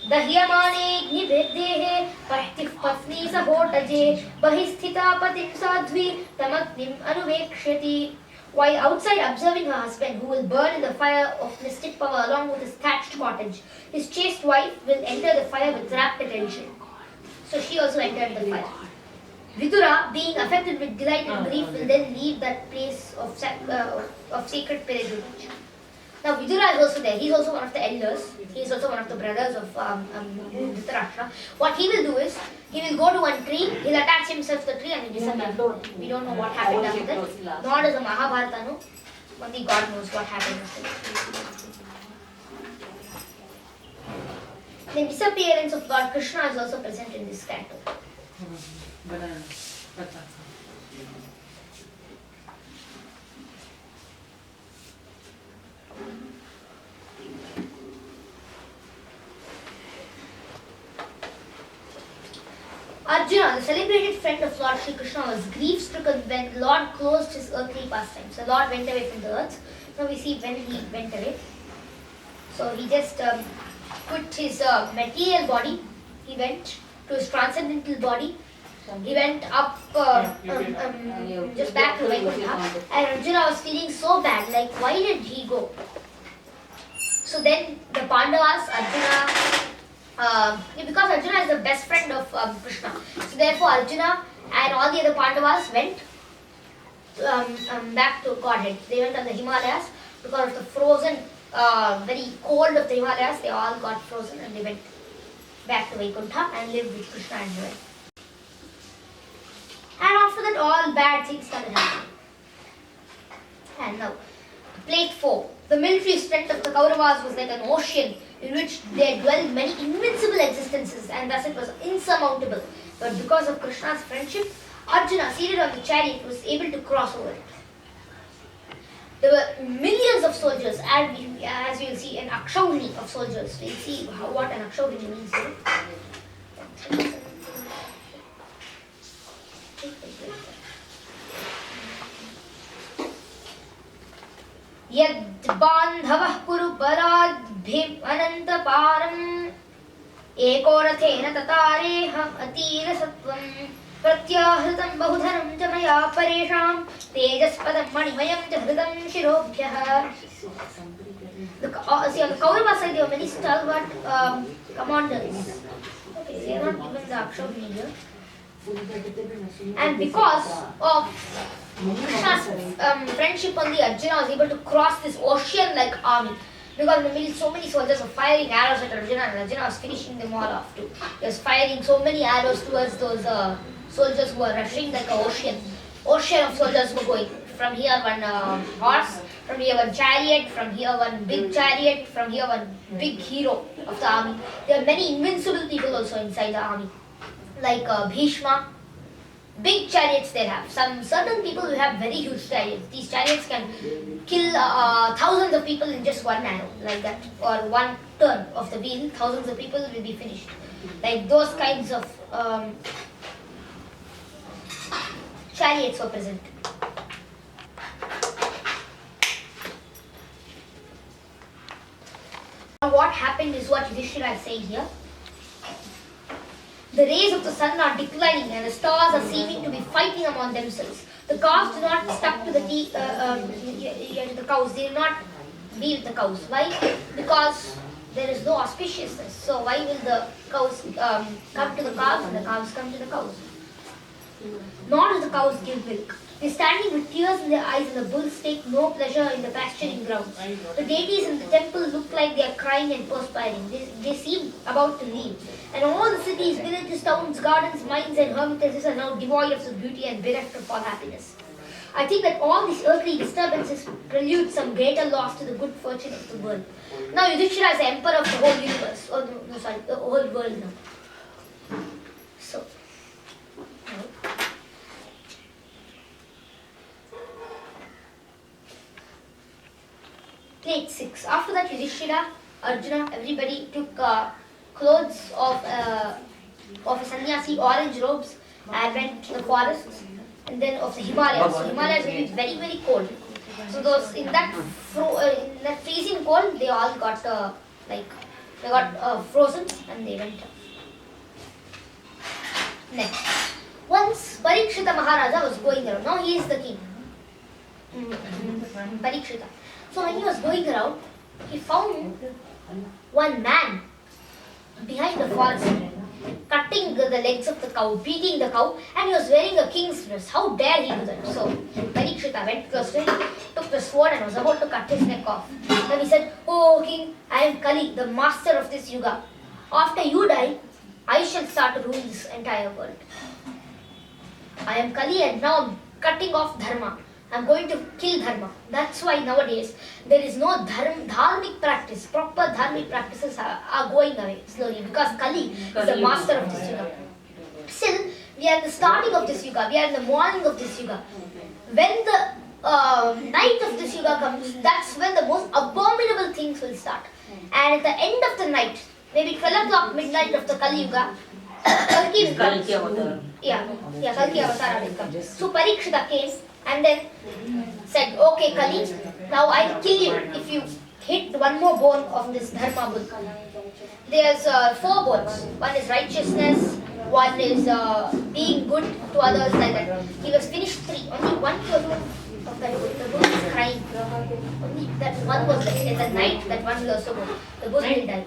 दह्यमाने अग्निवेद्येः पठ्तिः पत्नी सहोटजे बहिस्थिता पतिं Sadhvi तमग्निम् अनुवेक्ष्यति. While outside observing her husband, who will burn in the fire of mystic power along with his thatched cottage, his chaste wife will enter the fire with rapt attention. So she also entered the fire. Vidura, being affected with delight and grief, will then leave that place of sacred pilgrimage. Now Vidura is also there. He is also one of the elders. He is also one of the brothers of Dhritarashtra. What he will do is, he will go to one tree, he will attach himself to the tree and he will disappear. We don't know what happened after that. Nor does the Mahabharata know. Only God knows what happened after that. The disappearance of Lord Krishna is also present in this canto. Banana. Arjuna, the celebrated friend of Lord Sri Krishna, was grief-stricken when the Lord closed his earthly pastimes. The Lord went away from the earth. Now we see when he went away. So he just quit his material body. He went to his transcendental body. He went up just back to Vaikuntha. And Arjuna was feeling so bad, like why did he go? So then the Pandavas, Arjuna, because Arjuna is the best friend of Krishna, so therefore Arjuna and all the other Pandavas went back to Godhead. They went on the Himalayas because of the frozen, very cold of the Himalayas. They all got frozen and they went back to Vaikuntha and lived with Krishna and Shiva. And after that, all bad things started happening. And now, plate 4. The military strength of the Kauravas was like an ocean in which there dwelled many invincible existences, and thus it was insurmountable. But because of Krishna's friendship, Arjuna, seated on the chariot, was able to cross over it. There were millions of soldiers, and as you will see, an akshauni of soldiers. We'll see what an akshauni means here. यद् बान्धवः कुरु पराद्भिः अनन्तपारम् एको रथेन ततारेह अतीरसत्वं प्रत्याहृतं बहुधनं च मया परेषां तेजस्पदं मणिमयं च हृदं शिरोभ्यः. See, on the Kaurava side there were many stalwart commanders. Okay, they are not given the Akshavani here. And because of Krishna's friendship only, Arjuna was able to cross this ocean-like army. Because in the middle, so many soldiers were firing arrows at Arjuna, and Arjuna was finishing them all off too. He was firing so many arrows towards those soldiers who were rushing like an ocean. Ocean of soldiers were going. From here one horse, from here one chariot, from here one big chariot, from here one big hero of the army. There are many invincible people also inside the army. Like Bhishma, big chariots they have. Some certain people will have very huge chariots. These chariots can kill thousands of people in just one arrow, like that, or one turn of the wheel. Thousands of people will be finished. Like those kinds of chariots were present. Now what happened is what Yudhishthira is saying here. The rays of the sun are declining and the stars are seeming to be fighting among themselves. The calves do not stuck to the cows. They do not be with the cows. Why? Because there is no auspiciousness. So why will the cows come to the calves and the calves come to the cows? Nor do the cows give milk. They standing with tears in their eyes, and the bulls take no pleasure in the pasturing grounds. The deities in the temple look like they are crying and perspiring. They seem about to leave. And all the cities, villages, towns, gardens, mines and hermitages are now devoid of the beauty and bereft of all happiness. I think that all these earthly disturbances prelude some greater loss to the good fortune of the world. Now Yudhishthira is the emperor of the whole universe. The whole world now. So, Plate 6. After that, Yudhishthira, Arjuna, everybody took clothes of a sannyasi, orange robes, and went to the forests, and then of the Himalayas. So Himalayas will be very, very cold. So those in that freezing cold, they all got frozen, and they went. Next, once Parikshita Maharaja was going around. Now he is the king. Parikshita. So when he was going around, he found one man behind the forest, cutting the legs of the cow, beating the cow, and he was wearing a king's dress. How dare he do that? So Parikshita went close to him, took the sword and was about to cut his neck off. Then he said, "Oh king, I am Kali, the master of this yuga. After you die, I shall start to rule this entire world. I am Kali and now I'm cutting off dharma. I'm going to kill dharma." That's why nowadays there is no dharmic practice. Proper dharmic practices are going away slowly because Kali is the master of this yuga. Still, we are in the starting of this yuga. We are in the morning of this yuga. When the night of this yuga comes, that's when the most abominable things will start. And at the end of the night, maybe 12 o'clock midnight of the Kali Yuga, Kalki will come. Kalki Avatar will come. So Parikshita came and then said, "Okay Kali, now I'll kill you if you hit one more bone of this dharma bull." There's 4 bones. One is righteousness, one is being good to others like that. He was finished 3. Only one was of that bull. The bull is crying. Only that one was left. In the night, that one will also go. The bull will die.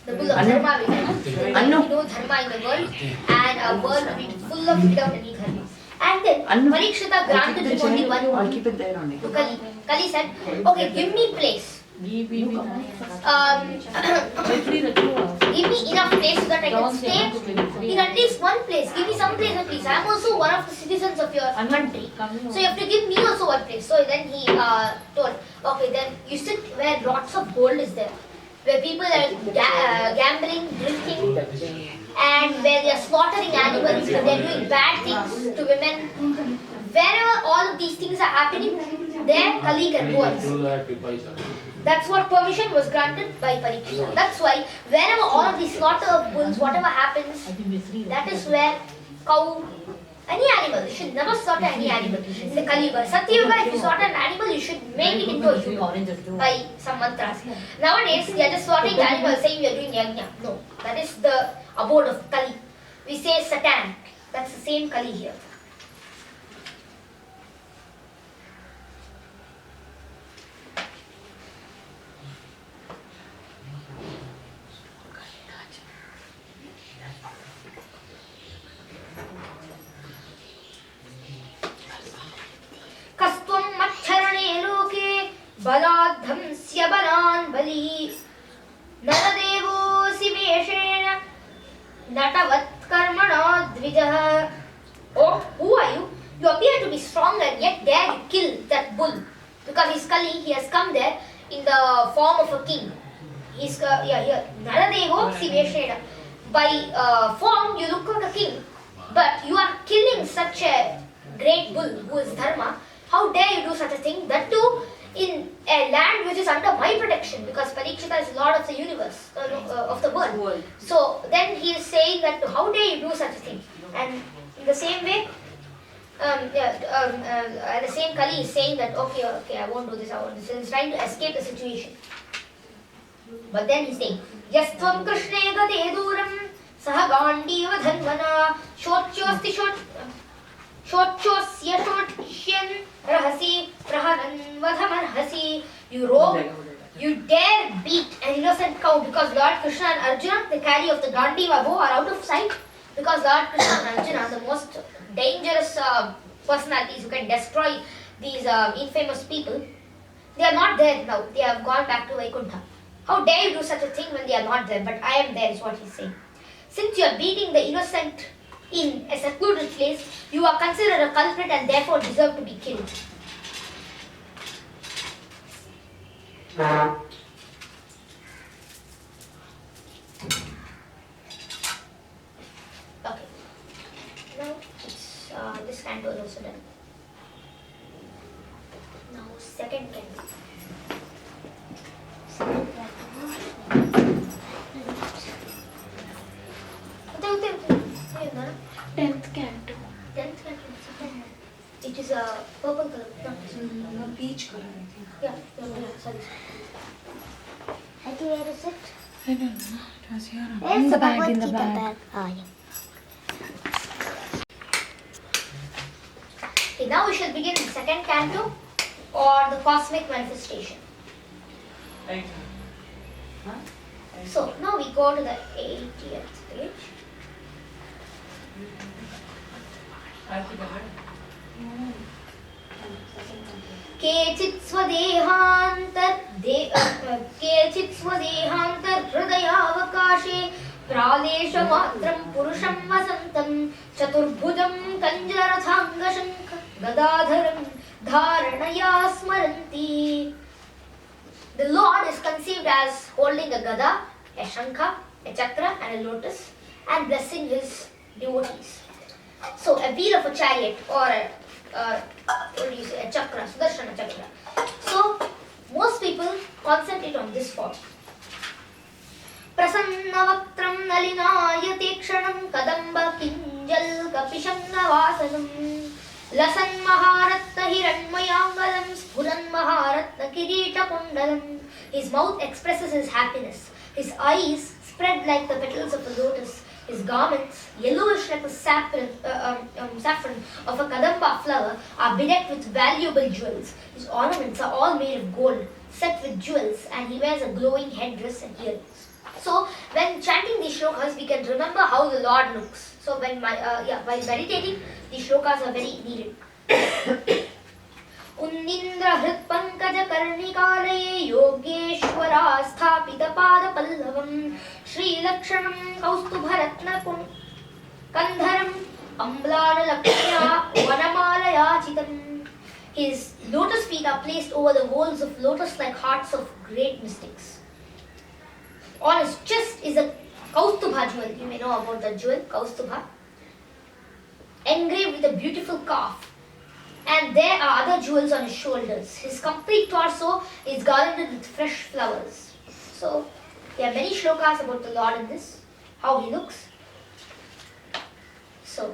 The bull of dharma will die. There will be no dharma in the world, and a world will be full of without any dharma. And then Parikshita granted him only one I'll keep it there only. to Kali. Kali said, "Okay, give me place. Give me enough place so that I can stay in at least one place. Give me some place at least. I am also one of the citizens of your country. So you have to give me also one place." So then he told, "Okay, then you sit where lots of gold is there. Where people are gambling, drinking, and where they are slaughtering animals, and they are doing bad things to women. Wherever all of these things are happening, there Kali can go and sit." That's what permission was granted by Parikshita. That's why wherever all of these slaughter of bulls, whatever happens, that is where cow, any animal, you should never slaughter any animal. In the Kali Yuga, Satya Yuga, if you slaughter an animal, you should make it into a human by some mantras. Nowadays, they are just slaughtering animals saying we are doing yajna. No, that is the abode of Kali. We say Satan. That's the same Kali here. Kastvam macharane loke baladhamsya balan bali naradevo siveshena natavat karmana dvijah. Oh, who are you? You appear to be strong and yet dare you kill that bull. Because he's Kali, he has come there in the form of a king. He's here. Naradevo siveshena. By form, you look like a king. But you are killing such a great bull who is dharma. How dare you do such a thing? That too in a land which is under my protection, because Parikshita is Lord of the universe, of the world. So then he is saying that how dare you do such a thing? And in the same way, the same Kali is saying that okay, I won't do this, I won't do this. He's trying to escape the situation. But then he's saying, "Yastvam krishne gate duram saha gandiva dhanvana shotchosti shotchosya shotshyan rahasi praharan vadhamarhasi." You rogue, you dare beat an innocent cow because Lord Krishna and Arjuna, the carry of the Gandiva bow, are out of sight. Because Lord Krishna and Arjuna are the most dangerous personalities who can destroy these infamous people. They are not there now. They have gone back to Vaikuntha. How dare you do such a thing when they are not there? But I am there is what he is saying. Since you are beating the innocent in a secluded place, you are considered a culprit and therefore deserve to be killed. Okay. Now it's, this canto is also done. Now second canto. Tenth canto. 10th canto. It is a purple color. No, peach color, I think. Yeah, sorry. I think where is it? I don't know. It was here. Where's the the bag, Bhagavad in the Gita bag. bag? Oh, yeah. Okay, now we shall begin the second canto or the cosmic manifestation. Right. So now we go to the 80th page. केचित् स्वदेहान्तर्हृदयावकाशे प्रादेशमात्रं पुरुषं वसन्तं चतुर्भुजं कञ्जरथाङ्गशङ्ख गदाधरं धारणया स्मरन्ति. The Lord is conceived as holding a gada, a shankha, a chakra and a lotus and blessing his devotees. So a wheel of a chariot or a chakra, Sudarshana chakra. So most people concentrate on this form. Prasannavaktram nalinayate kshanam kadamba kinjal kapisham navasanam lasan maharatna hiranmayangalam spuran maharatna kirita kundalam. His mouth expresses his happiness. His eyes spread like the petals of a lotus. His garments, yellowish like the saffron of a kadamba flower, are bedecked with valuable jewels. His ornaments are all made of gold, set with jewels, and he wears a glowing headdress and earrings. So, when chanting these shlokas, we can remember how the Lord looks. So, while meditating, these shlokas are very needed. Unnindra hrit pankaja karnikalaye yogeshwara sthapita pada pallavam Shri Lakshanam kaustubharatna kandharam amblana lakshya vanamalaya chitam. His lotus feet are placed over the walls of lotus-like hearts of great mystics. On his chest is a kaustubha jewel. You may know about the jewel, kaustubha, engraved with a beautiful calf. And there are other jewels on his shoulders. His complete torso is garlanded with fresh flowers. So, there are many shlokas about the Lord in this, how he looks. So,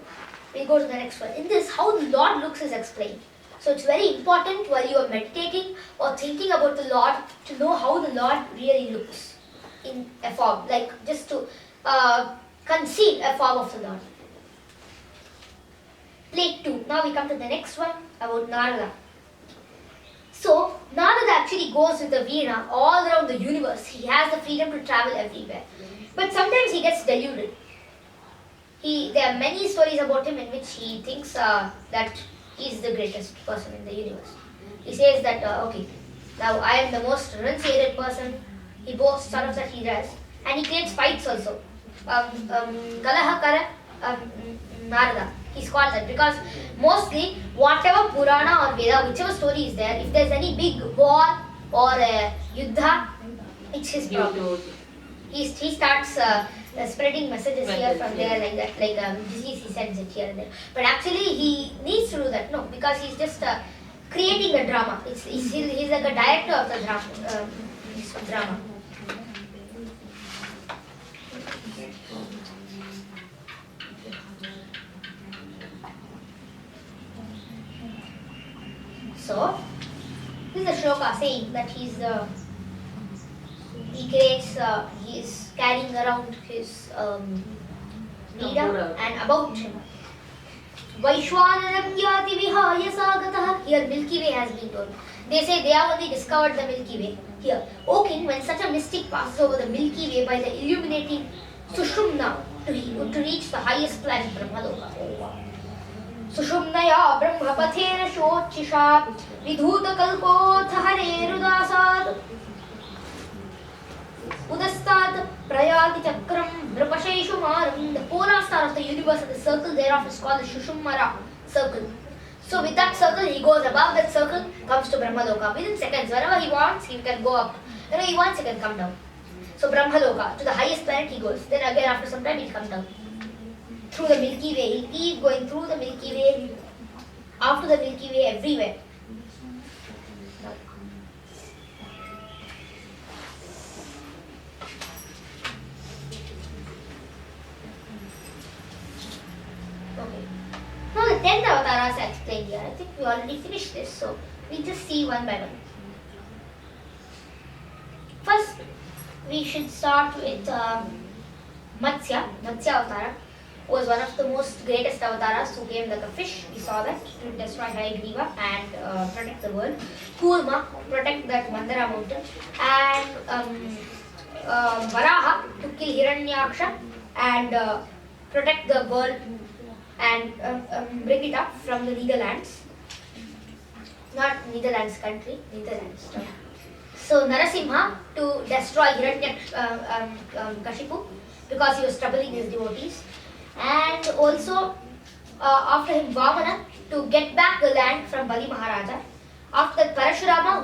we go to the next one. In this, how the Lord looks is explained. So, it's very important while you are meditating or thinking about the Lord to know how the Lord really looks in a form, like just to conceive a form of the Lord. Plate 2. Now we come to the next one about Narada. So, Narada actually goes with the Veena all around the universe. He has the freedom to travel everywhere. But sometimes he gets deluded. There are many stories about him in which he thinks that he is the greatest person in the universe. He says that, okay, now I am the most renunciated person. He boasts sort of that he does. And he creates fights also. Kalahakara Narada. He's called that because mostly whatever Purana or Veda, whichever story is there, if there's any big war or Yuddha, it's his problem. He starts spreading messages here from there like that, like disease he sends it here and there. But actually he needs to do that, no, because he's just creating the drama. He's like a director of the drama. So, this is a shloka saying that he is carrying around his Veeda and about him. Vaishwananam yati vihaya sagatah. Here Milky Way has been told. They say they have only discovered the Milky Way. Here, O king, when such a mystic passes over the Milky Way by the illuminating Sushumna to reach the highest planet Brahmaloka. Sushumnaya Brahmapathena Shochisha Vidhuta Kalpotha Harerudasaad Udastat Prayati Chakram Brapashaishu Maram. The polar star of the universe and the circle thereof is called the Shushumara circle. So with that circle, he goes above that circle, comes to Brahmaloka. Within seconds, wherever he wants, he can go up. Whenever he wants, he can come down. So Brahmaloka, to the highest planet he goes. Then again after some time, he'll come down. Through the Milky Way, he'll keep going through the Milky Way, after the Milky Way, everywhere. Okay. Now the 10th avatars are explained here. I think we already finished this, so we'll just see one by one. First, we should start with Matsya Avatara. was one of the most greatest avatars who came like a fish. We saw that to destroy Hayagriva and protect the world. Kurma, protect that Mandara mountain. And Varaha to kill Hiranyaksha and protect the world and bring it up from the Netherlands. Not Netherlands country, Netherlands. So Narasimha to destroy Hiranyakashipu because he was troubling his devotees. And also after him Vamana to get back the land from Bali Maharaja. After that Parashurama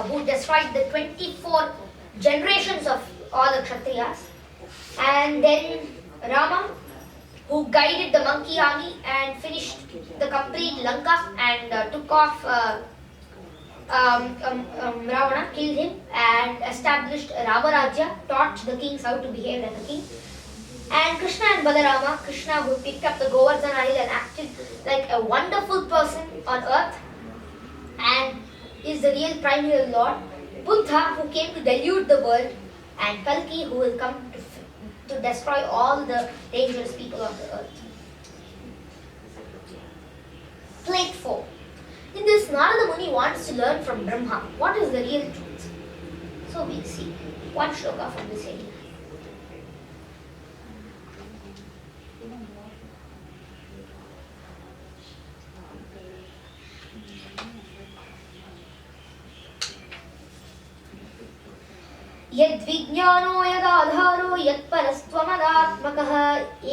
who destroyed the 24 generations of all the Kshatriyas. And then Rama who guided the monkey army and finished the complete Lanka and took off Ravana, killed him and established Ramarajya, taught the kings how to behave like a king. And Krishna and Balarama, Krishna who picked up the Govardhana hill and acted like a wonderful person on earth and is the real primary Lord. Buddha who came to delude the world, and Kalki who will come to destroy all the dangerous people of the earth. Plate 4. In this, Narada Muni wants to learn from Brahma what is the real truth. So we'll see one shloka from this area. यद्विज्ञानो यदाधारो यत्परस्त्वमदात्मकः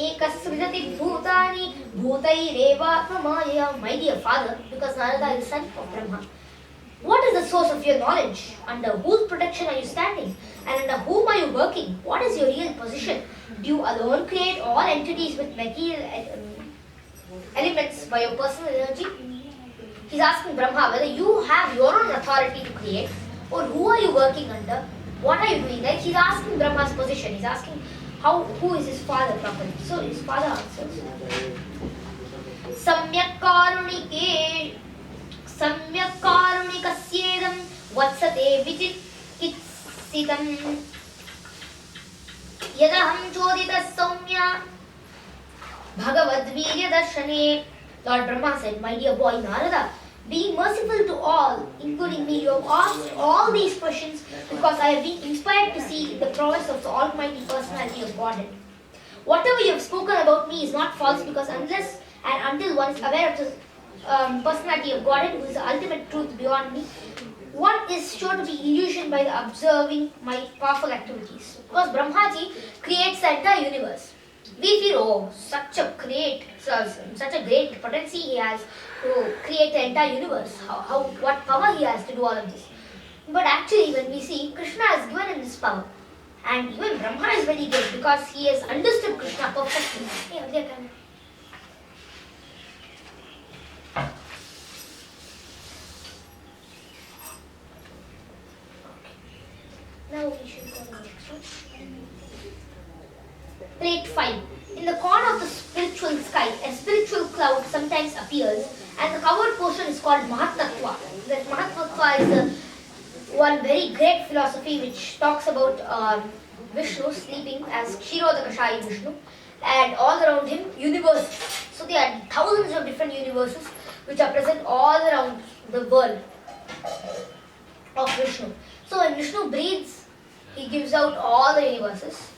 एकसृजति भूतानि भूतैरेवात्ममायया. My dear father, because Narada is son of Brahma, what is the source of your knowledge? Under whose protection are you standing? And under whom are you working? What is your real position? Do you alone create all entities with material elements by your personal energy? He's asking Brahma whether you have your own authority to create or who are you working under? What are you doing? Like he's asking Brahma's position. He's asking who is his father properly. So his father answers. Samyak karunikasyeedam vatsate vichikitsitam yadaham choditas saumya bhagavadvirya darshane. Lord Brahma said, my dear boy Narada, being merciful to all, including me, you have asked all these questions because I have been inspired to see the prowess of the Almighty Personality of Godhead. Whatever you have spoken about me is not false because unless and until one is aware of the Personality of Godhead, who is the ultimate truth beyond me, one is sure to be illusioned by the observing my powerful activities. Because Brahmaji creates the entire universe. We feel, oh, such a great potency he has to create the entire universe. What power he has to do all of this. But actually, when we see, Krishna has given him this power. And even Brahma is very great because he has understood Krishna perfectly. Hey, Abhigya, come. Now we should go to the next one. Plate 5. In the corner of the spiritual sky, a spiritual cloud sometimes appears and the covered portion is called Mahatattva. That Mahatattva is the one very great philosophy which talks about Vishnu sleeping as Kshirodakashayi Vishnu and all around him universes. So there are thousands of different universes which are present all around the world of Vishnu. So when Vishnu breathes, he gives out all the universes.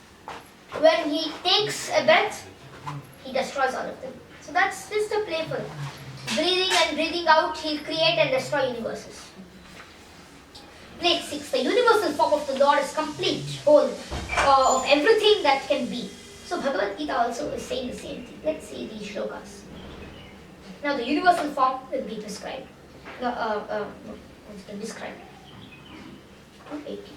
When he takes a breath, he destroys all of them. So that's just a playful. Breathing and breathing out, he'll create and destroy universes. Plate 6. The universal form of the Lord is complete, whole, of everything that can be. So Bhagavad Gita also is saying the same thing. Let's see these shlokas. Now the universal form will be prescribed. Described. 280.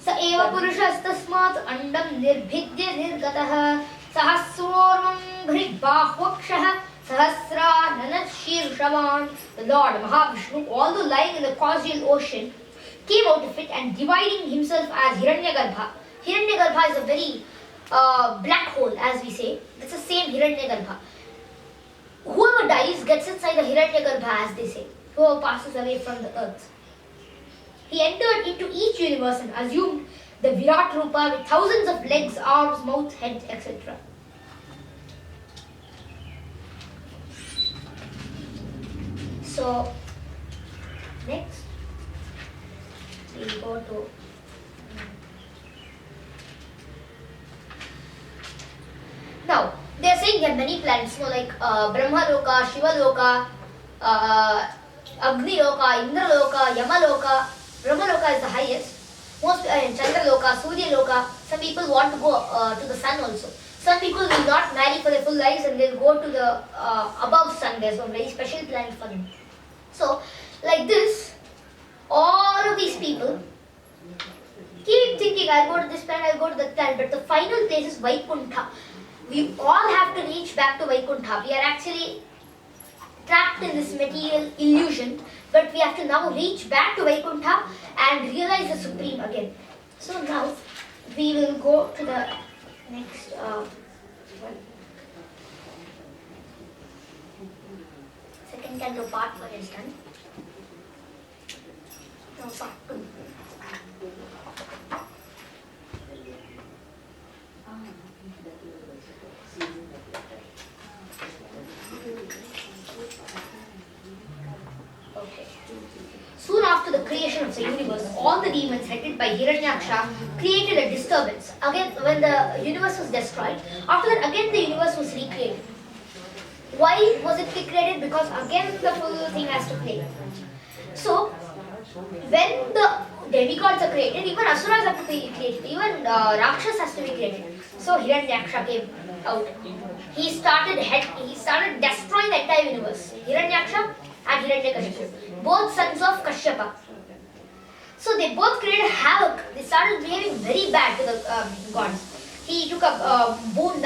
स एव पुरुषस्तस्मात् अंडं निर्भिद्य निर्गतः सहस्रोर्वं बृहद्बाह्वक्षः सहस्राननः शीर्षवान्. The Lord Mahavishnu, although lying in the causal ocean, came out of it and dividing himself as Hiranyagarbha. Hiranyagarbha is a very black hole, as we say. It's the same Hiranyagarbha. Whoever dies gets inside the Hiranyagarbha, as they say. Whoever passes away from the earth. He entered into each universe and assumed the Virat Rupa with thousands of legs, arms, mouth, head, etc. So, next, we'll go to now. They are saying there are many planets, like Brahma Loka, Shiva Loka, Agni Loka, Indra Loka, Yama Loka. Brahma Loka is the highest. Most Chandra Loka, Surya Loka. Some people want to go to the sun also. Some people will not marry for their full lives and they'll go to the above sun. There's a very special planet for them. So, like this, all of these people keep thinking, I'll go to this planet, I'll go to that planet, but the final place is Vaikuntha. We all have to reach back to Vaikuntha. We are actually trapped in this material illusion, but we have to now reach back to Vaikuntha and realize the Supreme again. So now we will go to the next one. Second canto part 1 is done. Now part 2. Okay. Soon after the creation of the universe, all the demons headed by Hiranyaksha created a disturbance. Again, when the universe was destroyed, after that again the universe was recreated. Why was it recreated? Because again the full thing has to play. So, when the demigods are created, even asuras have to be created, even Rakshas has to be created. So Hiranyaksha came out. He started destroying the entire universe. Hiranyaksha and Hiranyakashipu, both sons of Kashyapa. So they both created havoc. They started behaving very bad to the gods. He took a boon